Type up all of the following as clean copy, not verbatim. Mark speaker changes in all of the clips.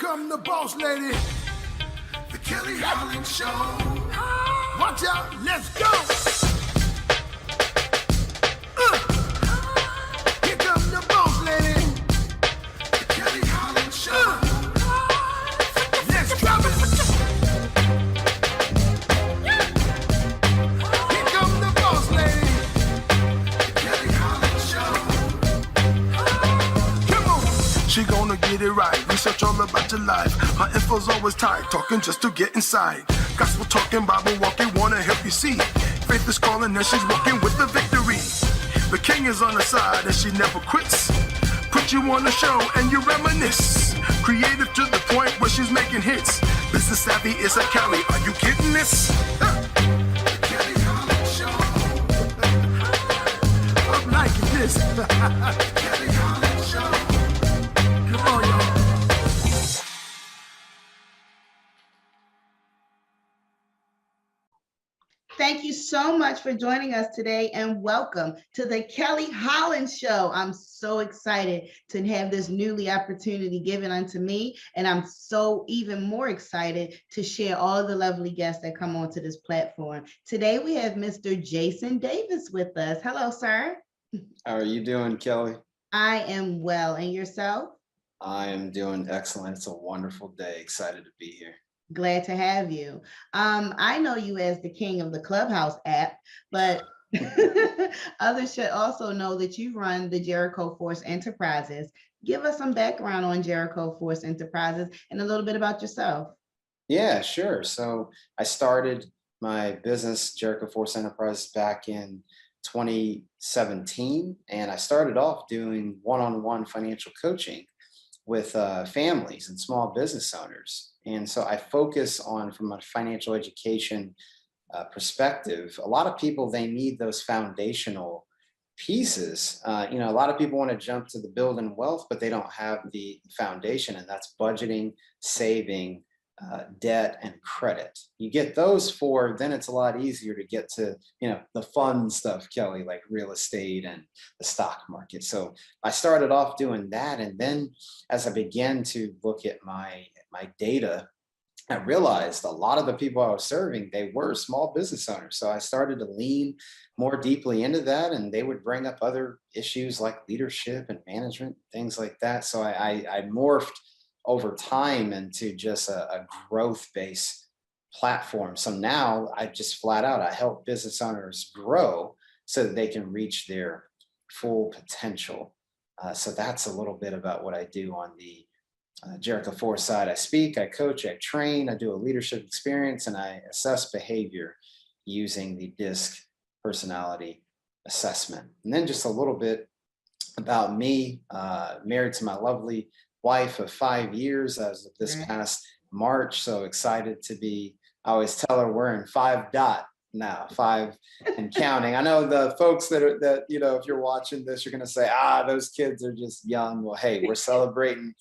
Speaker 1: come the boss lady, the Kelly Holland Show. Watch out, let's go. Here come the boss lady, the Kelly Holland Show. Let's drop it. Here come the boss lady, the Kelly Holland Show. Come on. She gonna get it right. Research all about your life. Her info's always tight, talking just to get inside. Gospel talking, Bible walking, wanna help you see. Faith is calling and she's walking with the victory. The king is on her side and she never quits. Put you on the show and you reminisce. Creative to the point where she's making hits. Business savvy is a Kelly. Are you getting this? The Kelly Holland Show. I'm liking this. The Kelly Holland Show. Come on, y'all.
Speaker 2: Thank you so much for joining us today and welcome to the Kelly Holland Show. I'm so excited to have this newly opportunity given unto me, and I'm so even more excited to share all of the lovely guests that come onto this platform. Today we have Mr. Jason Davis with us. Hello, sir.
Speaker 3: How are you doing, Kelly?
Speaker 2: I am well, and yourself?
Speaker 3: I am doing excellent. It's a wonderful day. Excited to be here.
Speaker 2: Glad to have you. I know you as the king of the Clubhouse app, but others should also know that you run the Jericho Force Enterprises. Give us some background on Jericho Force Enterprises and a little bit about yourself.
Speaker 3: Yeah, sure. So I started my business, Jericho Force Enterprises, back in 2017, and I started off doing one-on-one financial coaching with families and small business owners. And so I focus on, from a financial education perspective, a lot of people, they need those foundational pieces. A lot of people want to jump to the building wealth, but they don't have the foundation, and that's budgeting, saving, debt, and credit. You get those four, then it's a lot easier to get to, the fun stuff, Kelly, like real estate and the stock market. So I started off doing that. And then as I began to look at my data, I realized a lot of the people I was serving, they were small business owners. So I started to lean more deeply into that, and they would bring up other issues like leadership and management, things like that. So I morphed over time into just a growth-based platform. So now I just flat out, I help business owners grow so that they can reach their full potential. So that's a little bit about what I do on the Jericho Force side. I speak, I coach, I train, I do a leadership experience, and I assess behavior using the DISC personality assessment. And then just a little bit about me, married to my lovely wife of 5 years as of this past March. So excited to be, I always tell her we're in 5 dot now, 5 and counting. I know the folks that if you're watching this, you're going to say, those kids are just young. Well, hey, we're celebrating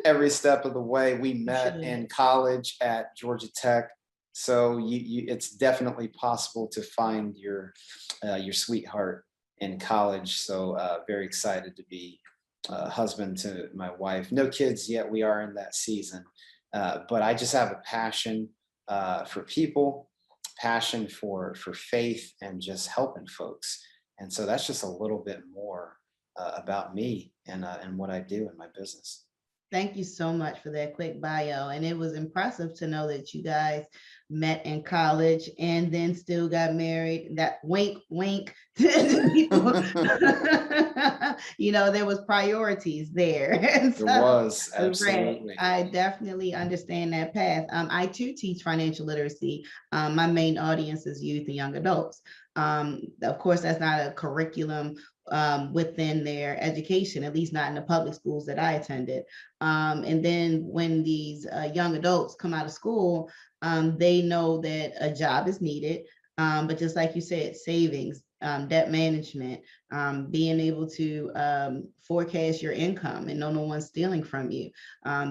Speaker 3: every step of the way. We met in college at Georgia Tech. So it's definitely possible to find your sweetheart in college. So very excited to be husband to my wife. No kids yet. We are in that season. But I just have a passion for people, passion for faith, and just helping folks. And so that's just a little bit more about me and what I do in my business.
Speaker 2: Thank you so much for that quick bio. And it was impressive to know that you guys met in college and then still got married. That wink, wink. There was priorities there. And so,
Speaker 3: there was, absolutely.
Speaker 2: I definitely understand that path. I too teach financial literacy. My main audience is youth and young adults. Of course, that's not a curriculum within their education, at least not in the public schools that I attended. And then when these young adults come out of school, they know that a job is needed. But just like you said, savings, debt management, being able to forecast your income and know no one's stealing from you,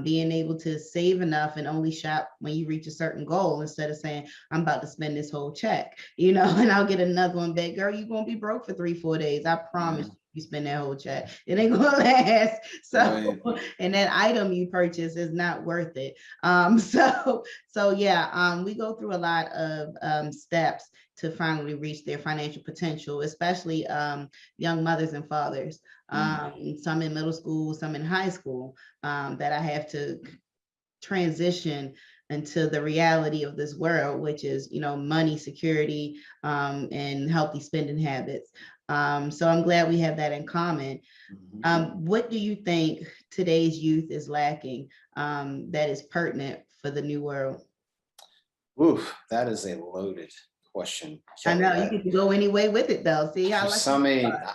Speaker 2: being able to save enough and only shop when you reach a certain goal instead of saying, I'm about to spend this whole check, and I'll get another one back. Girl, you're going to be broke for 3-4 days. I promise you. you spend that whole check. It ain't gonna last. So,
Speaker 3: Right.
Speaker 2: and that item you purchase is not worth it. So yeah, we go through a lot of steps to finally reach their financial potential, especially young mothers and fathers. Some in middle school, some in high school, that I have to transition into the reality of this world, which is, money, security, and healthy spending habits. So I'm glad we have that in common. What do you think today's youth is lacking that is pertinent for the new world?
Speaker 3: Oof, that is a loaded question,
Speaker 2: I
Speaker 3: Kelly.
Speaker 2: know you can go any way with it though. See how
Speaker 3: There's
Speaker 2: lucky
Speaker 3: so
Speaker 2: you
Speaker 3: many.
Speaker 2: are.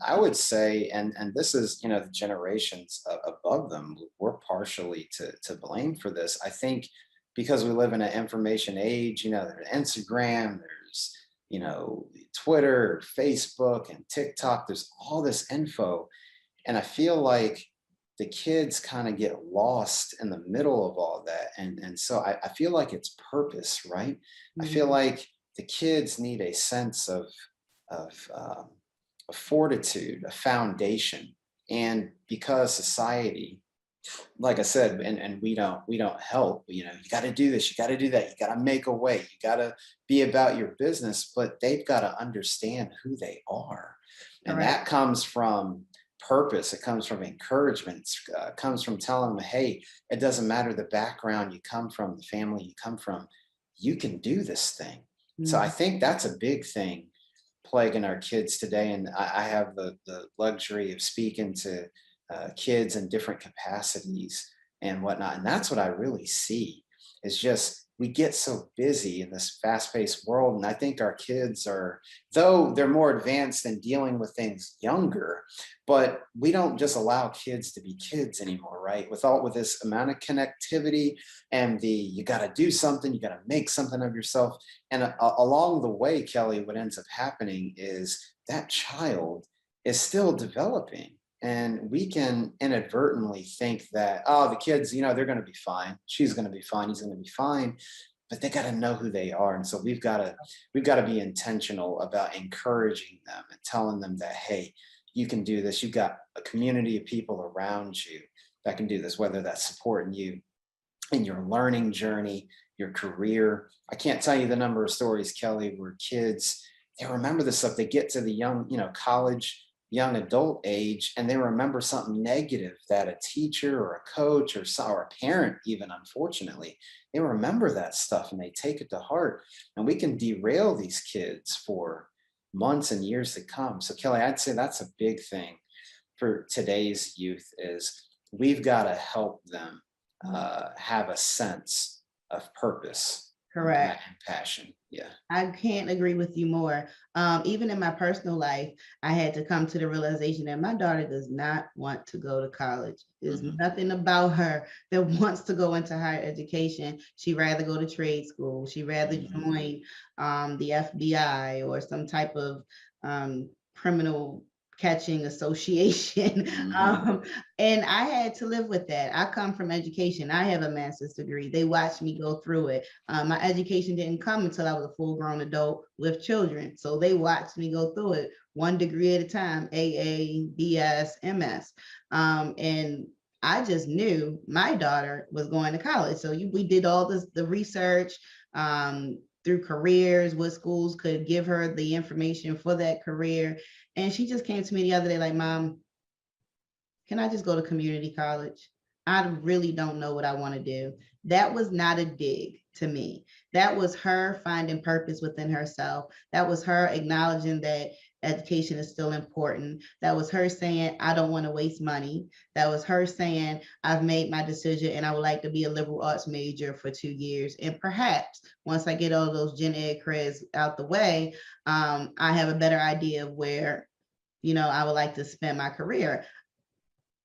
Speaker 3: I would say, and this is, the generations above them. We're partially to blame for this. I think because we live in an information age. There's Instagram, there's Twitter, Facebook, and TikTok. There's all this info, and I feel like the kids kind of get lost in the middle of all that, and so I feel like it's purpose, right? I feel
Speaker 2: Mhm.
Speaker 3: like the kids need a sense of, of fortitude, a foundation. And because society, like I said, and we don't help, you got to do this, you got to do that, you got to make a way, you got to be about your business, but they've got to understand who they are. And
Speaker 2: Correct.
Speaker 3: that comes from purpose, it comes from encouragement, it comes from telling them, hey, it doesn't matter the background you come from, the family you come from, you can do this thing. So I
Speaker 2: Mhm.
Speaker 3: think that's a big thing plaguing our kids today. And I have the luxury of speaking to kids in different capacities and whatnot. And that's what I really see is just we get so busy in this fast paced world. And I think our kids are, though they're more advanced in dealing with things younger, but we don't just allow kids to be kids anymore, right? With this amount of connectivity and you got to do something, you got to make something of yourself. And along the way, Kelly, what ends up happening is that child is still developing. And we can inadvertently think that, oh, the kids, they're going to be fine. She's going to be fine. He's going to be fine. But they got to know who they are. And so we've got to be intentional about encouraging them and telling them that, hey, you can do this. You've got a community of people around you that can do this, whether that's supporting you in your learning journey, your career. I can't tell you the number of stories, Kelly, where kids, they remember this stuff. They get to the young, college, young adult age, and they remember something negative that a teacher or a coach or a parent, even unfortunately, they remember that stuff and they take it to heart. And we can derail these kids for months and years to come. So, Kelly, I'd say that's a big thing for today's youth is we've got to help them have a sense of purpose and
Speaker 2: Correct.
Speaker 3: passion. Yeah.
Speaker 2: I can't agree with you more. Even in my personal life, I had to come to the realization that my daughter does not want to go to college. There's
Speaker 3: Mhm.
Speaker 2: nothing about her that wants to go into higher education. She'd rather go to trade school. She'd rather
Speaker 3: Mhm.
Speaker 2: join the FBI or some type of criminal catching association.
Speaker 3: Mhm.
Speaker 2: um, and I had to live with that. I come from education. I have a master's degree. They watched me go through it. My education didn't come until I was a full-grown adult with children. So they watched me go through it one degree at a time, AA, BS, MS. And I just knew my daughter was going to college. So we did all the research through careers, what schools could give her the information for that career. And she just came to me the other day like, Mom, can I just go to community college? I really don't know what I want to do. That was not a dig to me. That was her finding purpose within herself. That was her acknowledging that education is still important. That was her saying, I don't want to waste money. That was her saying, I've made my decision and I would like to be a liberal arts major for 2 years. And perhaps once I get all those gen ed creds out the way, I have a better idea of where I would like to spend my career.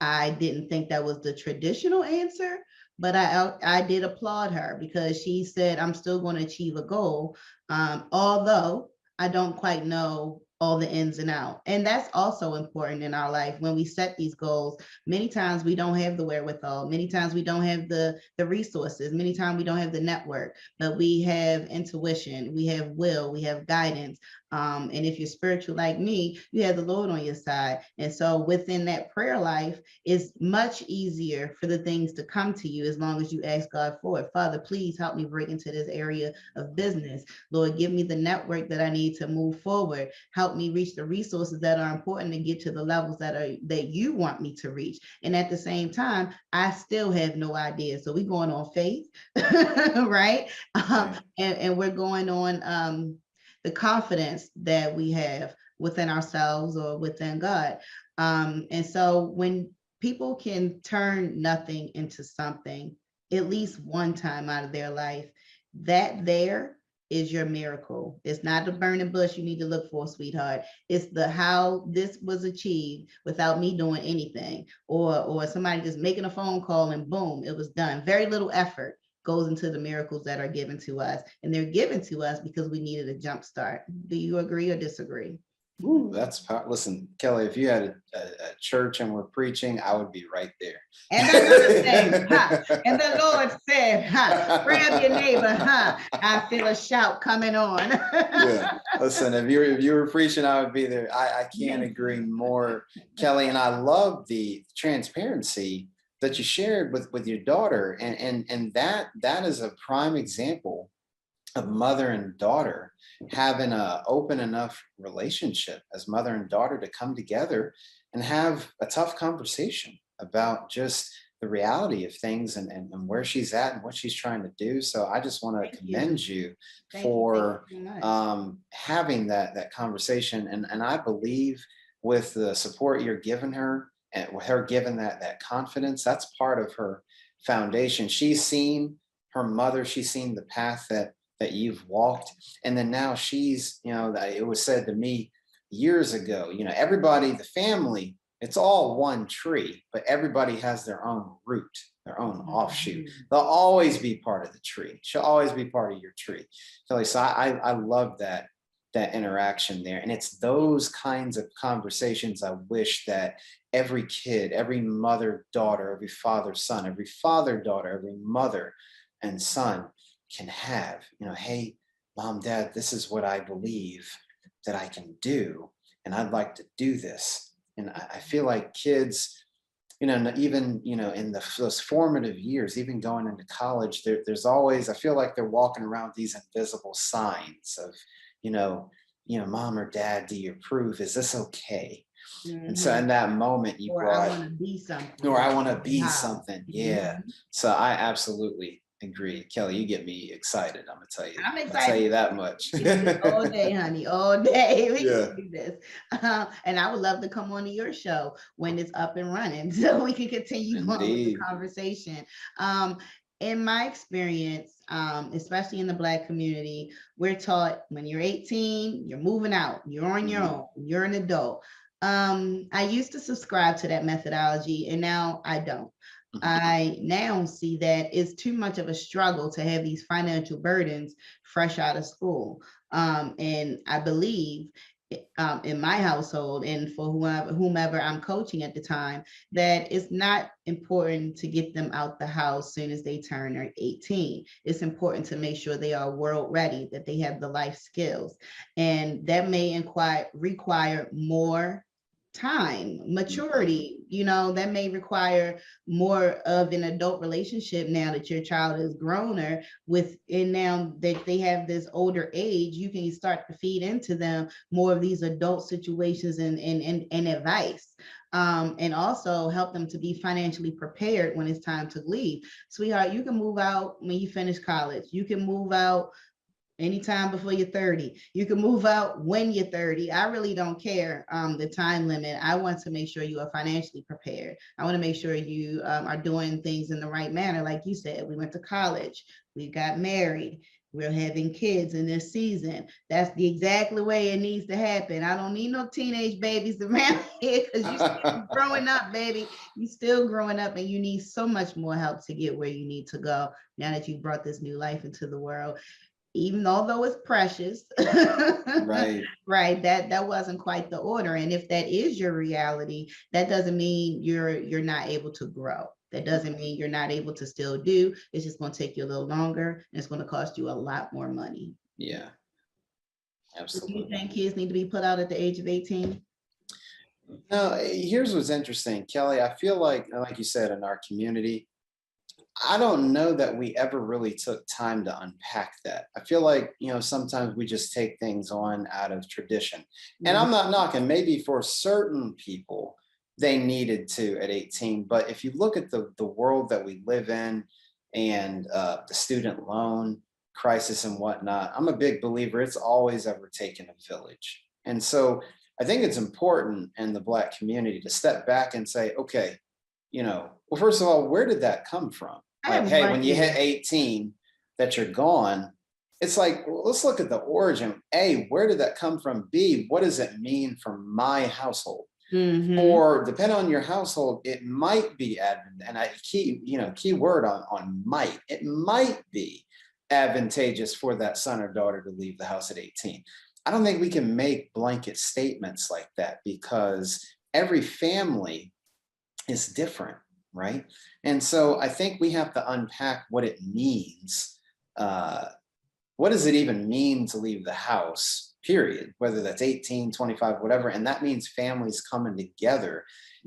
Speaker 2: I didn't think that was the traditional answer, but I did applaud her because she said, I'm still going to achieve a goal. Although I don't quite know all the ins and out. And that's also important in our life. When we set these goals, many times we don't have the wherewithal. Many times we don't have the resources. Many times we don't have the network, but we have intuition, we have will, we have guidance. And if you're spiritual like me, you have the Lord on your side. And so within that prayer life, it's much easier for the things to come to you as long as you ask God for it. Father, please help me break into this area of business. Lord, give me the network that I need to move forward. Help me reach the resources that are important to get to the levels that you want me to reach. And at the same time, I still have no idea. So we're going on faith, right? And we're going on the confidence that we have within ourselves or within God. And so when people can turn nothing into something, at least one time out of their life, that there is your miracle. It's not the burning bush you need to look for, sweetheart. It's the how this was achieved without me doing anything, or somebody just making a phone call and boom, it was done. Very little effort goes into the miracles that are given to us, and they're given to us because we needed a jump start. Do you agree or disagree?
Speaker 3: Ooh, listen, Kelly, if you had a church and we're preaching, I would be right there.
Speaker 2: And the Lord said, ha. And the Lord said, ha. Grab your neighbor, ha. I feel a shout coming on.
Speaker 3: Yeah. Listen, if you were preaching, I would be there. I can't agree more, Kelly. And I love the transparency that you shared with your daughter. And that is a prime example of mother and daughter having an open enough relationship as mother and daughter to come together and have a tough conversation about just the reality of things and where she's at and what she's trying to do. So I just want to commend you for having that conversation. And I believe with the support you're giving her and with her giving that confidence, that's part of her foundation. She's seen her mother, she's seen the path that you've walked. And then now she's, it was said to me years ago, everybody, the family, it's all one tree, but everybody has their own root, their own offshoot. They'll always be part of the tree. She'll always be part of your tree. So I love that interaction there. And it's those kinds of conversations I wish that every kid, every mother, daughter, every father, son, every father, daughter, every mother and son can have. Hey, mom, dad, this is what I believe that I can do, and I'd like to do this. And I feel like kids, even in those formative years, even going into college, there's always, I feel like they're walking around these invisible signs of, mom or dad, do you approve? Is this okay? Mm-hmm. And so in that moment you brought,
Speaker 2: I want to be something.
Speaker 3: Or I want to be something. Yeah. Mm-hmm. So I absolutely agree. Kelly, you get me excited. I'm gonna tell you. I'm excited. I'll tell you that much.
Speaker 2: All day, honey, all day. We can do this. And I would love to come on to your show when it's up and running, so we can continue on with the conversation. In my experience, especially in the Black community, we're taught when you're 18, you're moving out, you're on your own, you're an adult. I used to subscribe to that methodology, and now I don't. I now see that it's too much of a struggle to have these financial burdens fresh out of school. And I believe in my household and for whomever I'm coaching at the time, that it's not important to get them out the house soon as they turn 18. It's important to make sure they are world ready, that they have the life skills. And that may require more time, maturity, that may require more of an adult relationship now that your child is growner and now that they have this older age, you can start to feed into them more of these adult situations and advice. And also help them to be financially prepared when it's time to leave. Sweetheart, you can move out when you finish college. You can move out anytime before you're 30. You can move out when you're 30. I really don't care the time limit. I want to make sure you are financially prepared. I want to make sure you are doing things in the right manner. Like you said, we went to college, we got married, we're having kids in this season. That's the exactly way it needs to happen. I don't need no teenage babies around here because you're still growing up, baby. You're still growing up and you need so much more help to get where you need to go now that you brought this new life into the world. even although it's precious,
Speaker 3: Right.
Speaker 2: right, that wasn't quite the order. And if that is your reality, that doesn't mean you're not able to grow. That doesn't mean you're not able to still do. It's just going to take you a little longer, and it's going to cost you a lot more money.
Speaker 3: Yeah,
Speaker 2: Do you
Speaker 3: absolutely.
Speaker 2: think kids need to be put out at the age of 18?
Speaker 3: No, here's what's interesting, Kelly. I feel like you said, in our community, I don't know that we ever really took time to unpack that. I feel like, sometimes we just take things on out of tradition. And
Speaker 2: Mhm.
Speaker 3: I'm not knocking, maybe for certain people, they needed to at 18. But if you look at the world that we live in, and the student loan crisis and whatnot, I'm a big believer it's always ever taken a village. And so I think it's important in the Black community to step back and say, okay, well, first of all, where did that come from?
Speaker 2: I
Speaker 3: Like,
Speaker 2: have
Speaker 3: hey,
Speaker 2: one
Speaker 3: when you hit
Speaker 2: here.
Speaker 3: 18, that you're gone. It's like, well, let's look at the origin. A, where did that come from? B, what does it mean for my household?
Speaker 2: Mm-hmm.
Speaker 3: Or depending on your household, it might be and key word on might. It might be advantageous for that son or daughter to leave the house at 18. I don't think we can make blanket statements like that, because every family is different, right? And so I think we have to unpack what it means. What does it even mean to leave the house, period? Whether that's 18, 25, whatever. And that means families coming together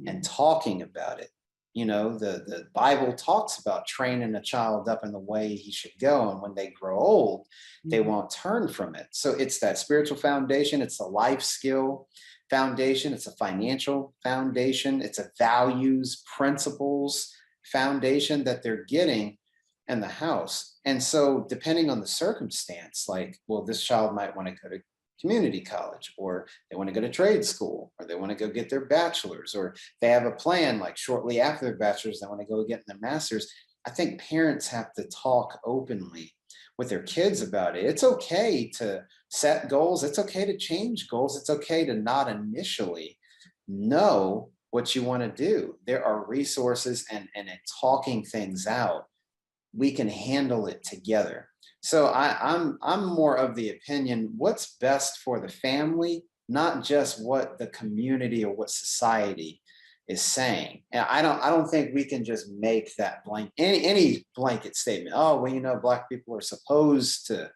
Speaker 3: and talking about it. The Bible talks about training a child up in the way he should go. And when they grow old, they
Speaker 2: Mhm.
Speaker 3: won't turn from it. So it's that spiritual foundation, it's a life skill foundation, it's a financial foundation, it's a values, principles foundation that they're getting in the house. And so, depending on the circumstance, like, well, this child might want to go to community college, or they want to go to trade school, or they want to go get their bachelor's, or they have a plan like shortly after their bachelor's, they want to go get their master's. I think parents have to talk openly with their kids about it. It's okay to set goals, it's okay to change goals, it's okay to not initially know what you want to do. There are resources, and in talking things out, we can handle it together. So I'm more of the opinion, what's best for the family, not just what the community or what society is saying. And I don't think we can just make that any blanket statement. Oh, well, Black people are supposed to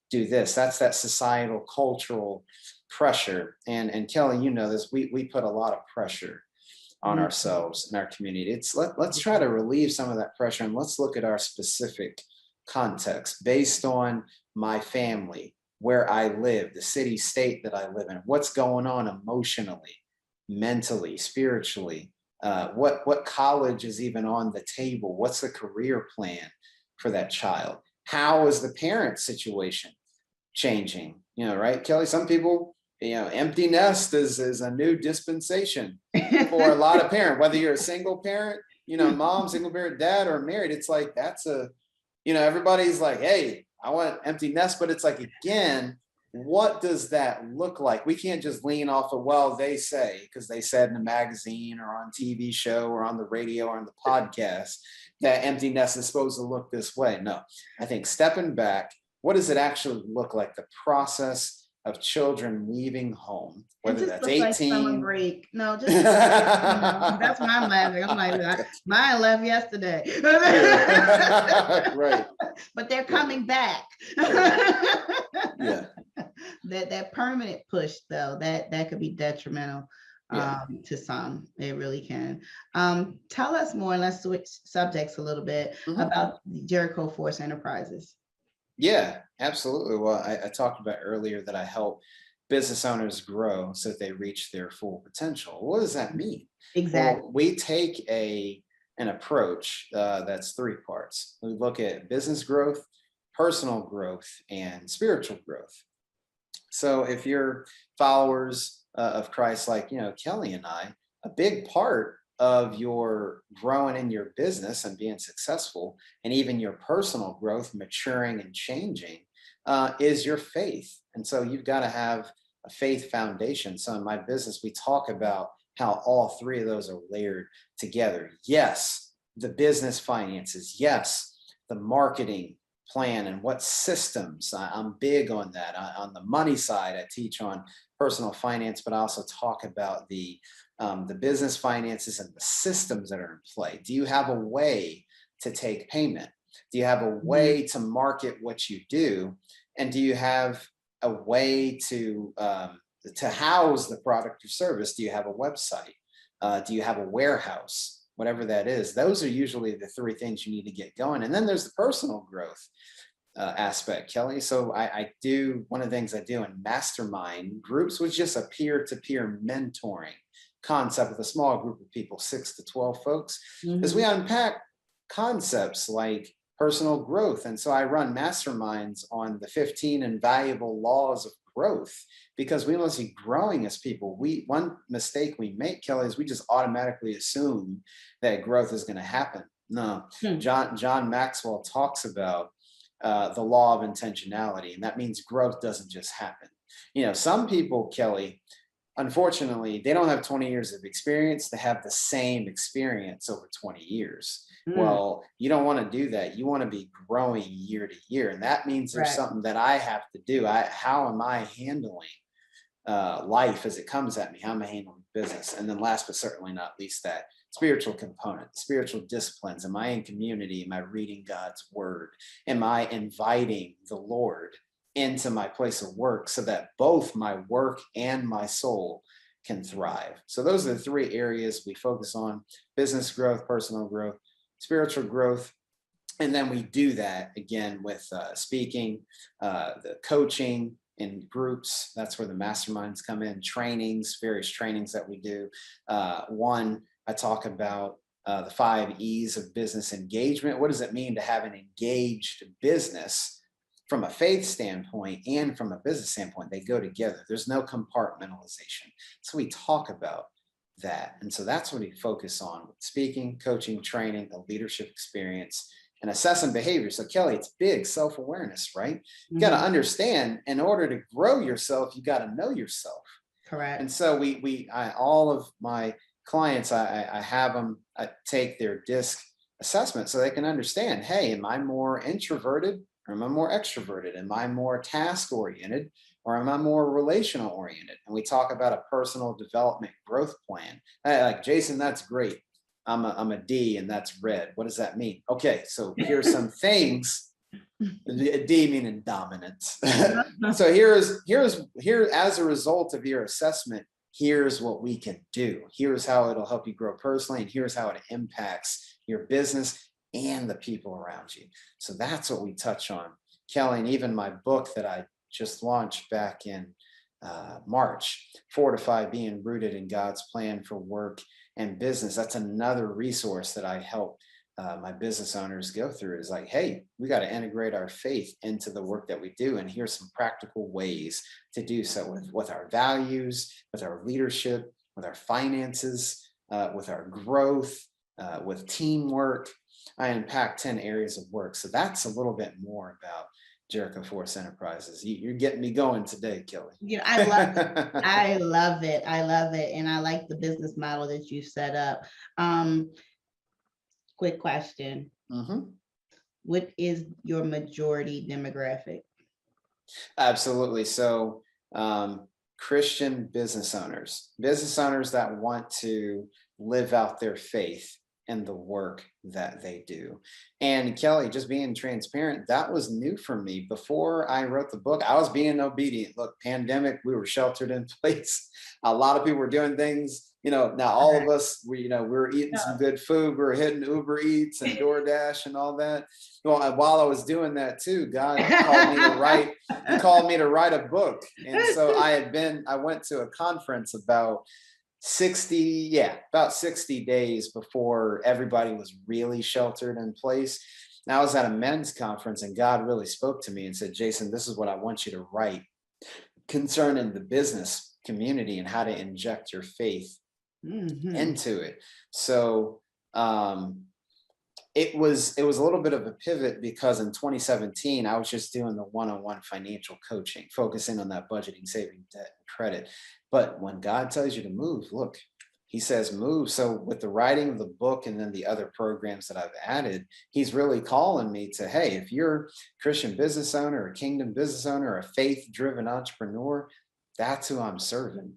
Speaker 3: do this. That's that societal cultural pressure. And Kelly, this, we put a lot of pressure on
Speaker 2: Mhm.
Speaker 3: ourselves and our community. Let's try to relieve some of that pressure, and let's look at our specific context based on my family, where I live, the city state that I live in, what's going on emotionally, mentally, spiritually, what college is even on the table, what's the career plan for that child, how is the parent situation changing, right, Kelly? Some people, empty nest is a new dispensation for a lot of parents, whether you're a single parent, mom, single parent, dad, or married. It's like, everybody's like, hey, I want empty nest. But it's like, again, what does that look like? We can't just lean off of, well, they say, because they said in a magazine or on TV show or on the radio or on the podcast that empty nest is supposed to look this way. No, I think stepping back, what does it actually look like? The process of children leaving home,
Speaker 2: It
Speaker 3: whether
Speaker 2: just
Speaker 3: that's
Speaker 2: looks like summer
Speaker 3: 18.
Speaker 2: break. No, just that's what I'm laughing. I'm like, mine left yesterday.
Speaker 3: Yeah. Right.
Speaker 2: But they're
Speaker 3: Yeah.
Speaker 2: coming back.
Speaker 3: Yeah.
Speaker 2: That permanent push, though, that could be detrimental
Speaker 3: Yeah.
Speaker 2: to some. It really can. Tell us more, and let's switch subjects a little bit,
Speaker 3: Mhm.
Speaker 2: about Jericho Force Enterprises.
Speaker 3: Yeah, absolutely. Well, I talked about earlier that I help business owners grow so that they reach their full potential. What does that mean?
Speaker 2: Exactly.
Speaker 3: Well, we take an approach that's three parts. We look at business growth, personal growth, and spiritual growth. So if you're followers of Christ, like Kelly and I, a big part of your growing in your business and being successful, and even your personal growth, maturing and changing, is your faith. And so you've got to have a faith foundation. So in my business, we talk about how all three of those are layered together. Yes, the business finances. Yes, the marketing plan and what systems. I'm big on that. On the money side, I teach on personal finance, but I also talk about the business finances and the systems that are in play. Do you have a way to take payment? Do you have a way to market what you do? And do you have a way to house the product or service? Do you have a website? Do you have a warehouse? Whatever that is, those are usually the three things you need to get going. And then there's the personal growth aspect, Kelly. So I do, one of the things I do in mastermind groups was just a peer-to-peer mentoring concept with a small group of people, 6 to 12 folks, as we unpack concepts like personal growth. And so I run masterminds on the 15 invaluable laws of growth, because we must be growing as people. One mistake we make, Kelly, is we just automatically assume that growth is going to happen. No, John Maxwell talks about the law of intentionality, and that means growth doesn't just happen. Some people, Kelly, unfortunately, they don't have 20 years of experience. They have the same experience over 20 years. Well, you don't want to do that. You want to be growing year to year. And that means there's something that I have to do. How am I handling life as it comes at me? How am I handling business? And then last but certainly not least, that spiritual component, spiritual disciplines. Am I in community? Am I reading God's word? Am I inviting the Lord into my place of work so that both my work and my soul can thrive? So those are the three areas we focus on: business growth, personal growth, spiritual growth. And then we do that again with speaking, the coaching in groups. That's where the masterminds come in, trainings, various trainings that we do. One, I talk about the 5 E's of business engagement. What does it mean to have an engaged business from a faith standpoint and from a business standpoint? They go together. There's no compartmentalization. So we talk about that. And so that's what we focus on with speaking, coaching, training, a leadership experience, and assessing behavior. So Kelly, it's big self-awareness, right? You got to understand, in order to grow yourself, you got to know yourself.
Speaker 2: Correct.
Speaker 3: And so all of my clients, I have them take their DISC assessment so they can understand, hey, am I more introverted or am I more extroverted? Am I more task oriented or am I more relational oriented? And we talk about a personal development growth plan. Like, Jason, that's great. I'm a D and that's red. What does that mean? Okay, so here's some things. D meaning dominance. So here as a result of your assessment, here's what we can do. Here's how it'll help you grow personally, and here's how it impacts your business and the people around you. So that's what we touch on, Kelly. And even my book that I just launched back in March, Fortify Being Rooted in God's Plan for Work and Business. That's another resource that I help my business owners go through. Is like, hey, we got to integrate our faith into the work that we do. And here's some practical ways to do so with our values, with our leadership, with our finances, with our growth, with teamwork. I unpack 10 areas of work. So that's a little bit more about Jericho Force Enterprises. You're getting me going today, Kelly.
Speaker 2: I love it. I love it. I love it. And I like the business model that you set up. Quick question. What is your majority demographic?
Speaker 3: Absolutely. So Christian business owners that want to live out their faith in the work that they do. And Kelly, just being transparent, that was new for me. Before I wrote the book, I was being obedient. Look, pandemic, we were sheltered in place. A lot of people were doing things, now all of us, we were eating some good food. We were hitting Uber Eats and DoorDash and all that. Well, while I was doing that too, God called me to write a book. And so I went to a conference about 60 days before everybody was really sheltered in place. And I was at a men's conference, and God really spoke to me and said, Jason, this is what I want you to write concerning the business community and how to inject your faith into it. So it was a little bit of a pivot, because in 2017, I was just doing the one-on-one financial coaching, focusing on that budgeting, saving, debt, and credit. But when God tells you to move, look, he says, move. So with the writing of the book and then the other programs that I've added, he's really calling me to, hey, if you're a Christian business owner, a kingdom business owner, a faith-driven entrepreneur, that's who I'm serving.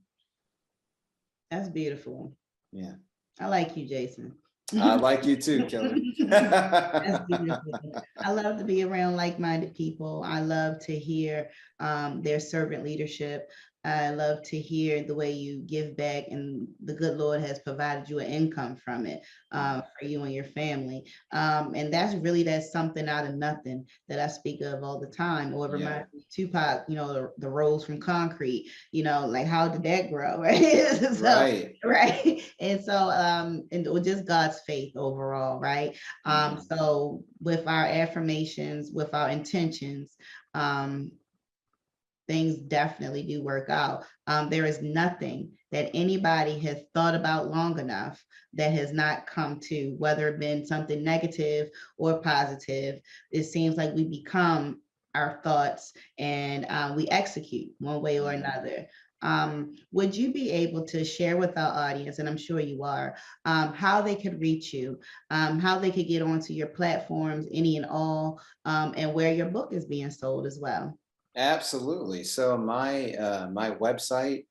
Speaker 2: That's beautiful.
Speaker 3: Yeah.
Speaker 2: I like you, Jason.
Speaker 3: I like you too, Kelly.
Speaker 2: That's beautiful. I love to be around like-minded people. I love to hear their servant leadership. I love to hear the way you give back, and the good Lord has provided you an income from it for you and your family. And that's something out of nothing that I speak of all the time. Or it reminds me of Tupac, the Rose from Concrete, like how did that grow, right?
Speaker 3: Right.
Speaker 2: Right. And so, and just God's faith overall, right? So with our affirmations, with our intentions, things definitely do work out. There is nothing that anybody has thought about long enough that has not come to, whether it been something negative or positive. It seems like we become our thoughts, and we execute one way or another. Would you be able to share with our audience, and I'm sure you are, how they could reach you, how they could get onto your platforms, any and all, and where your book is being sold as well?
Speaker 3: Absolutely. So my my website,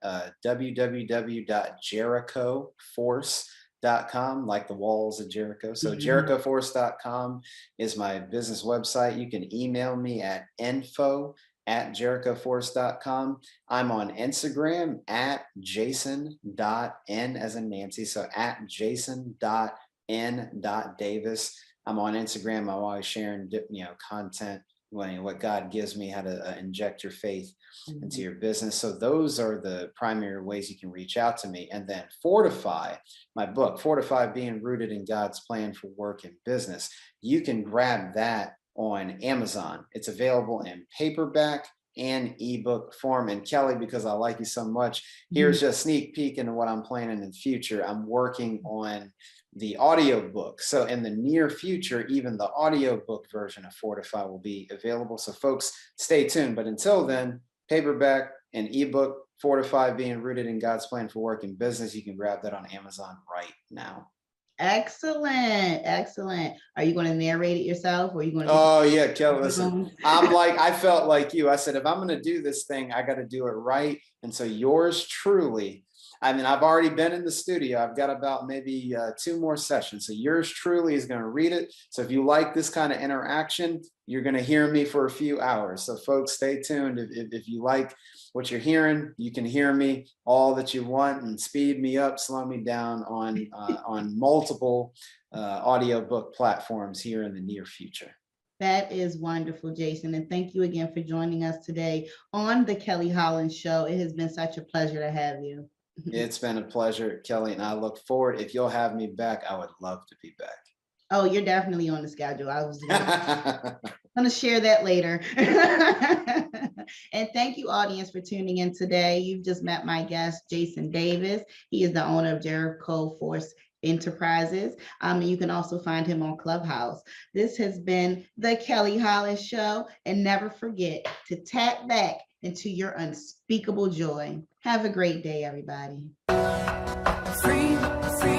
Speaker 3: www.jerichoforce.com, like the walls of Jericho. So jerichoforce.com is my business website. You can email me at info@jerichoforce.com. I'm on Instagram at jason.n as in Nancy. So at jason.n.davis. I'm on Instagram. I'm always sharing, content, what God gives me, how to inject your faith into your business. So those are the primary ways you can reach out to me. And then Fortify, my book, Fortify, Being Rooted in God's Plan for Work and Business. You can grab that on Amazon. It's available in paperback and ebook form. And Kelly, because I like you so much, here's just a sneak peek into what I'm planning in the future. I'm working on the audiobook. So in the near future, even the audiobook version of Fortify will be available. So folks, stay tuned. But until then, paperback and ebook, Fortify, Being Rooted in God's Plan for Work and Business. You can grab that on Amazon right now.
Speaker 2: Excellent. Excellent. Are you going to narrate it yourself, or are you going to?
Speaker 3: Oh yeah, Kelly, listen, I felt like you. I said, if I'm going to do this thing, I got to do it right. And so yours truly, I mean, I've already been in the studio. I've got about maybe 2 more sessions. So yours truly is going to read it. So if you like this kind of interaction, you're going to hear me for a few hours. So folks, stay tuned. If you like what you're hearing, you can hear me all that you want, and speed me up, slow me down on multiple audiobook platforms here in the near future.
Speaker 2: That is wonderful, Jason. And thank you again for joining us today on the Kelly Holland Show. It has been such a pleasure to have you.
Speaker 3: It's been a pleasure, Kelly, and I look forward. If you'll have me back, I would love to be back.
Speaker 2: Oh, you're definitely on the schedule. I was going to share that later. And thank you, audience, for tuning in today. You've just met my guest, Jason Davis. He is the owner of Jericho Force Enterprises. You can also find him on Clubhouse. This has been the Kelly Holland Show, and never forget to tap back into your unspeakable joy. Have a great day, everybody.
Speaker 4: Free, free.